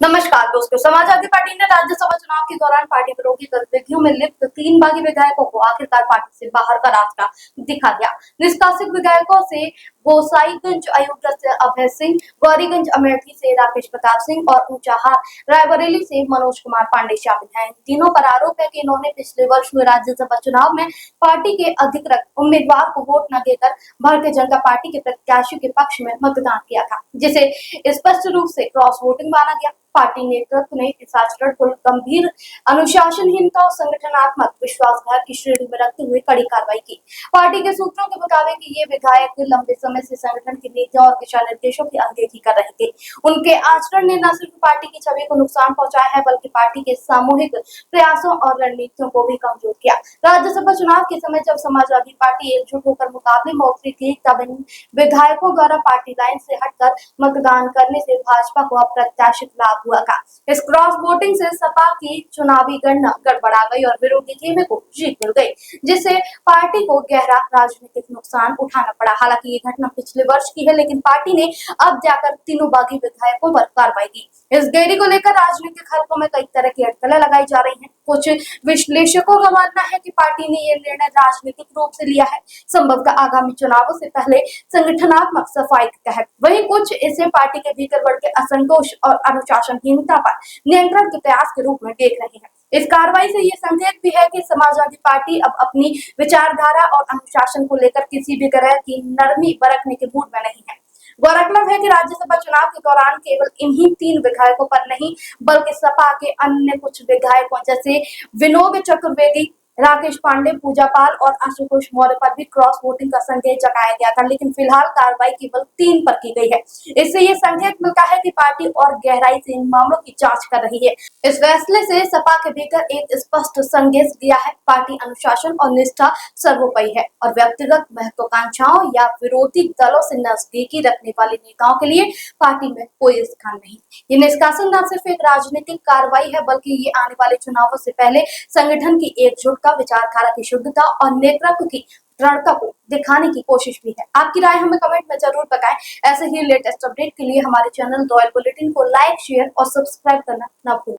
नमस्कार दोस्तों, समाजवादी पार्टी ने राज्यसभा चुनाव के दौरान पार्टी विरोधी गतिविधियों में लिप्त 3 बागी विधायकों को आखिरकार पार्टी से बाहर का रास्ता दिखा दिया। निष्कासित विधायकों से गोसाईगंज अयोध्या से अभय सिंह, गौरीगंज अमेठी से राकेश प्रताप सिंह और ऊंचाहार रायबरेली से मनोज कुमार पांडे शामिल हैं। इन तीनों पर आरोप है कि इन्होंने पिछले वर्ष हुए राज्यसभा चुनाव में पार्टी के अधिकृत उम्मीदवार को वोट न देकर भारतीय जनता पार्टी के प्रत्याशी के पक्ष में मतदान किया था, जिसे स्पष्ट रूप से क्रॉस वोटिंग माना गया। पार्टी नेतृत्व ने इस आचरण को गंभीर अनुशासनहीनता और संगठनात्मक विश्वासघात की श्रेणी में रखते हुए कड़ी कार्रवाई की। पार्टी के सूत्रों के मुताबिक ये विधायक लंबे समय से संगठन के नीतियों और दिशा निर्देशों की अनदेखी कर रहे थे। उनके आचरण ने न सिर्फ पार्टी की छवि को नुकसान पहुंचाया है, बल्कि पार्टी के सामूहिक प्रयासों और रणनीतियों को भी कमजोर किया। राज्यसभा चुनाव के समय जब समाजवादी पार्टी एकजुट होकर मुकाबले में उतरी थी, तब इन विधायकों द्वारा पार्टी लाइन से हटकर मतदान करने से भाजपा को अप्रत्याशित लाभ हुआ था। इस क्रॉस वोटिंग से सपा की चुनावी गणना गड़बड़ा गई और विरोधी खेमे को जीत मिल गई, जिससे पार्टी को गहरा राजनीतिक नुकसान उठाना पड़ा। हालांकि ये घटना पिछले वर्ष की है, लेकिन पार्टी ने अब जाकर तीनों बागी विधायकों पर कार्रवाई की। इस देरी को लेकर राजनीतिक हलकों में कई तरह की अटकलें लगाई जा रही हैं। कुछ विश्लेषकों का मानना है कि पार्टी ने यह निर्णय राजनीतिक रूप से लिया है, संभवतः आगामी चुनावों से पहले संगठनात्मक सफाई के तहत। वहीं कुछ इसे पार्टी के भीतर बढ़ के असंतोष और अनुशासनहीनता पर नियंत्रण के प्रयास के रूप में देख रहे हैं। इस कार्रवाई से ये संकेत भी है कि समाजवादी पार्टी अब अपनी विचारधारा और अनुशासन को लेकर किसी भी तरह की नरमी बरतने के मूड में नहीं है। गौरतलब है कि राज्यसभा चुनाव के दौरान केवल इन्हीं 3 विधायकों पर नहीं, बल्कि सपा के अन्य कुछ विधायकों जैसे विनोद चतुर्वेदी, राकेश पांडे, पूजा पाल और आशुतोष मौर्य पर भी क्रॉस वोटिंग का संकेत जताया गया था, लेकिन फिलहाल कार्रवाई केवल 3 पर की गई है। इससे ये संकेत मिलता है कि पार्टी और गहराई से इन मामलों की जांच कर रही है। इस फैसले से सपा के भीतर एक स्पष्ट संदेश दिया है, पार्टी अनुशासन और निष्ठा सर्वोपरि है और व्यक्तिगत महत्वाकांक्षाओं या विरोधी दलों से नजदीकी रखने वाले नेताओं के लिए पार्टी में कोई स्थान नहीं। ये निष्कासन न सिर्फ एक राजनीतिक कार्रवाई है, बल्कि ये आने वाले चुनावों से पहले संगठन की एकजुटता, विचारधारा की शुद्धता और नेतृत्व की दृढ़ता को दिखाने की कोशिश भी है। आपकी राय हमें कमेंट में जरूर बताएं। ऐसे ही लेटेस्ट अपडेट के लिए हमारे चैनल द ऑयल बुलेटिन को लाइक, शेयर और सब्सक्राइब करना ना भूलें।